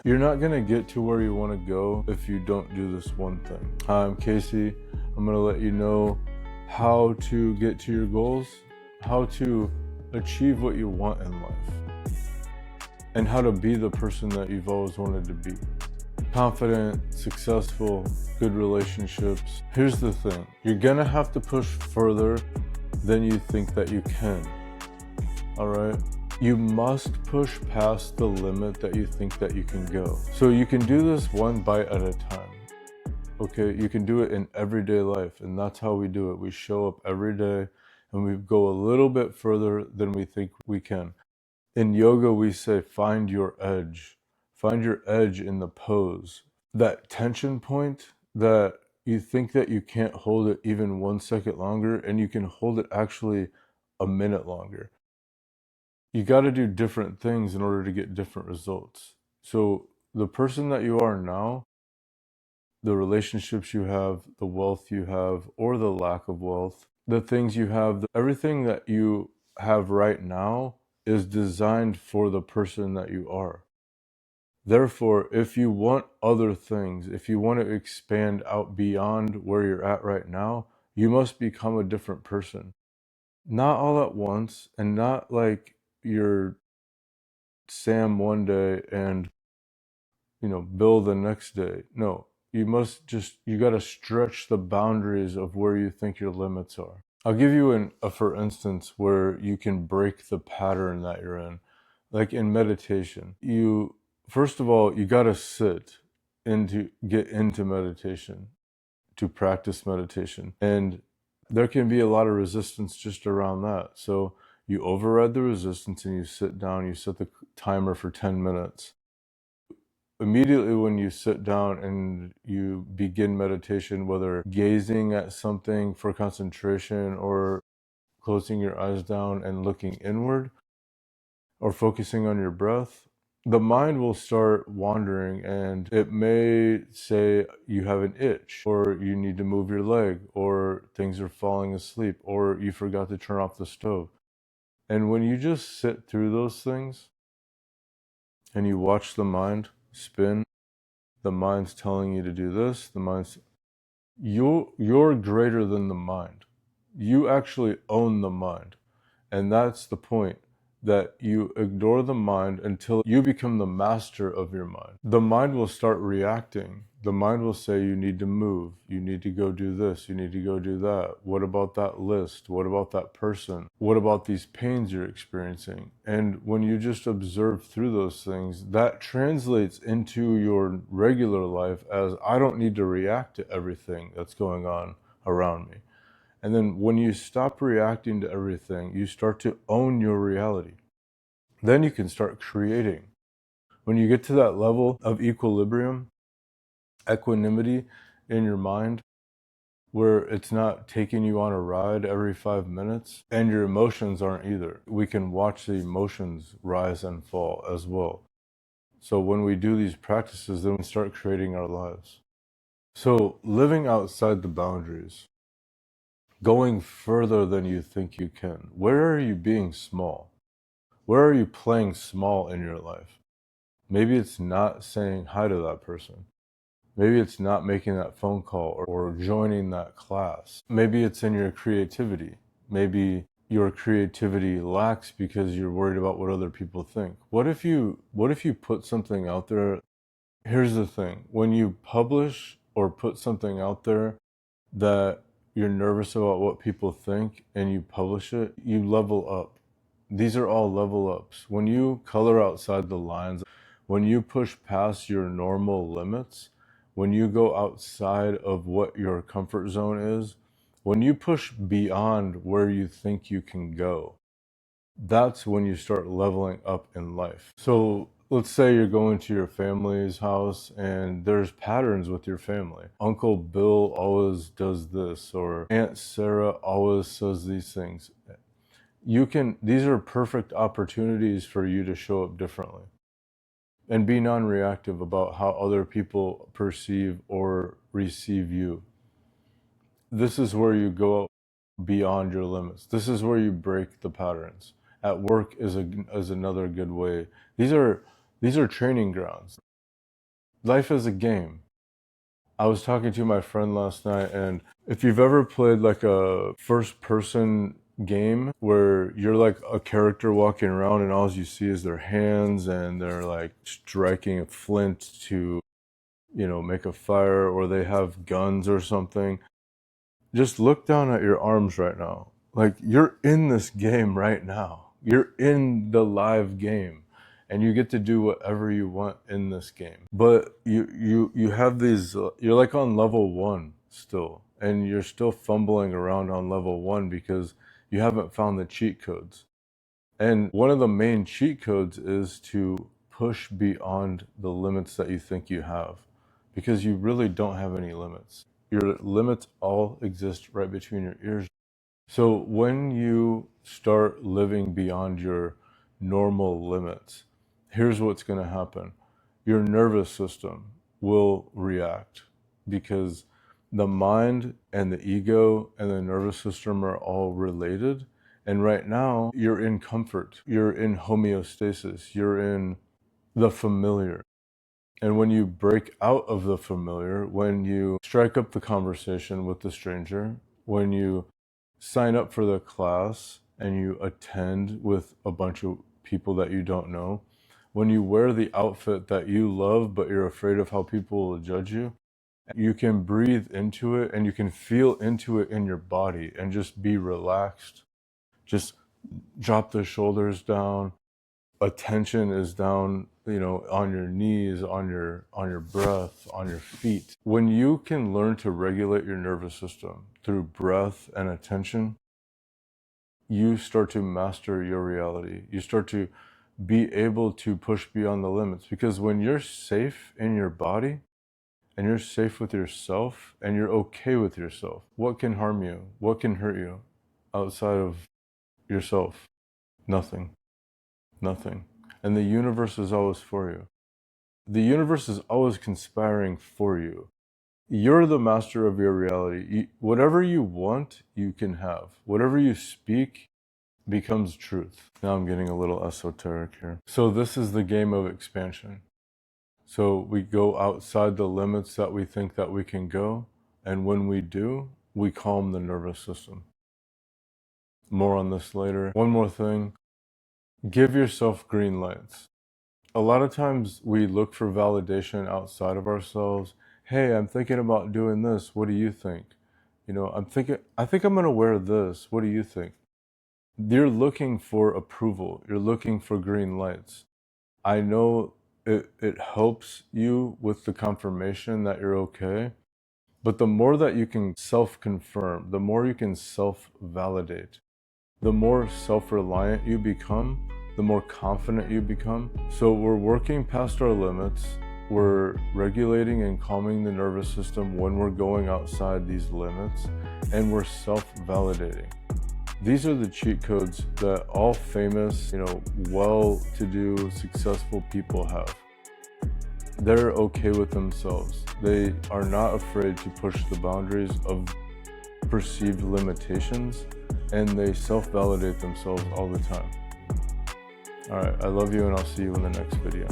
You're not going to get to where you want to go if you don't do this one thing. Hi, I'm Casey. I'm going to let you know how to get to your goals, how to achieve what you want in life, and how to be the person that you've always wanted to be. Confident, successful, good relationships. Here's the thing. You're going to have to push further than you think that you can. All right? You must push past the limit that you think that you can go. So you can do this one bite at a time. Okay, you can do it in everyday life, and that's how we do it. We show up every day and we go a little bit further than we think we can. In yoga, we say, find your edge. Find your edge in the pose. That tension point that you think that you can't hold it even 1 second longer, and you can hold it actually a minute longer. You got to do different things in order to get different results. So the person that you are now, the relationships you have, the wealth you have, or the lack of wealth, the things you have, everything that you have right now is designed for the person that you are. Therefore, if you want other things, if you want to expand out beyond where you're at right now, you must become a different person. Not all at once, and not like you're Sam one day and, Bill the next day. No, you got to stretch the boundaries of where you think your limits are. I'll give you a for instance where you can break the pattern that you're in. Like in meditation, first of all, you got to get into meditation, to practice meditation. And there can be a lot of resistance just around that. So you override the resistance and you sit down, you set the timer for 10 minutes. Immediately when you sit down and you begin meditation, whether gazing at something for concentration or closing your eyes down and looking inward or focusing on your breath, the mind will start wandering, and it may say you have an itch, or you need to move your leg, or things are falling asleep, or you forgot to turn off the stove. And when you just sit through those things and you watch the mind spin, the mind's telling you to do this, you're greater than the mind. You actually own the mind. And that's the point, that you ignore the mind until you become the master of your mind. The mind will start reacting. The mind will say, you need to move. You need to go do this. You need to go do that. What about that list? What about that person? What about these pains you're experiencing? And when you just observe through those things, that translates into your regular life as, I don't need to react to everything that's going on around me. And then when you stop reacting to everything, you start to own your reality. Then you can start creating. When you get to that level of equilibrium, equanimity in your mind, where it's not taking you on a ride every 5 minutes, and your emotions aren't either. We can watch the emotions rise and fall as well. So when we do these practices, then we start creating our lives. So living outside the boundaries, going further than you think you can. Where are you being small? Where are you playing small in your life? Maybe it's not saying hi to that person. Maybe it's not making that phone call or joining that class. Maybe it's in your creativity. Maybe your creativity lacks because you're worried about what other people think. What if you put something out there? Here's the thing. When you publish or put something out there that you're nervous about what people think and you publish it, you level up. These are all level ups. When you color outside the lines, when you push past your normal limits, when you go outside of what your comfort zone is, when you push beyond where you think you can go, that's when you start leveling up in life. So let's say you're going to your family's house and there's patterns with your family. Uncle Bill always does this, or Aunt Sarah always says these things. These are perfect opportunities for you to show up differently and be non-reactive about how other people perceive or receive you. This is where you go beyond your limits. This is where you break the patterns. At work is another good way. These are training grounds. Life is a game. I was talking to my friend last night, and if you've ever played like a first person game where you're like a character walking around and all you see is their hands and they're like striking a flint to, make a fire, or they have guns or something. Just look down at your arms right now. Like, you're in this game right now. You're in the live game, and you get to do whatever you want in this game. But you have these. You're like on level 1 still, and you're still fumbling around on level 1 because you haven't found the cheat codes. And one of the main cheat codes is to push beyond the limits that you think you have, because you really don't have any limits. Your limits all exist right between your ears. So when you start living beyond your normal limits, here's what's going to happen. Your nervous system will react, because the mind and the ego and the nervous system are all related. And right now, you're in comfort, you're in homeostasis, you're in the familiar. And when you break out of the familiar, when you strike up the conversation with the stranger, when you sign up for the class and you attend with a bunch of people that you don't know, when you wear the outfit that you love but you're afraid of how people will judge you, you can breathe into it and you can feel into it in your body and just be relaxed. Just drop the shoulders down. Attention is down, on your knees, on your breath, on your feet. When you can learn to regulate your nervous system through breath and attention, you start to master your reality. You start to be able to push beyond the limits, because when you're safe in your body and you're safe with yourself and you're okay with yourself, what can harm you? What can hurt you outside of yourself? Nothing. Nothing. And the universe is always for you. The universe is always conspiring for you. You're the master of your reality. Whatever you want, you can have. Whatever you speak becomes truth. Now I'm getting a little esoteric here. So this is the game of expansion. So we go outside the limits that we think that we can go. And when we do, we calm the nervous system. More on this later. One more thing. Give yourself green lights. A lot of times we look for validation outside of ourselves. Hey, I'm thinking about doing this. What do you think? I think I'm going to wear this. What do you think? You're looking for approval. You're looking for green lights. I know it helps you with the confirmation that you're okay. But the more that you can self-confirm, the more you can self-validate, the more self-reliant you become, the more confident you become. So we're working past our limits. We're regulating and calming the nervous system when we're going outside these limits, and we're self-validating. These are the cheat codes that all famous, well-to-do, successful people have. They're okay with themselves. They are not afraid to push the boundaries of perceived limitations, and they self-validate themselves all the time. All right, I love you, and I'll see you in the next video.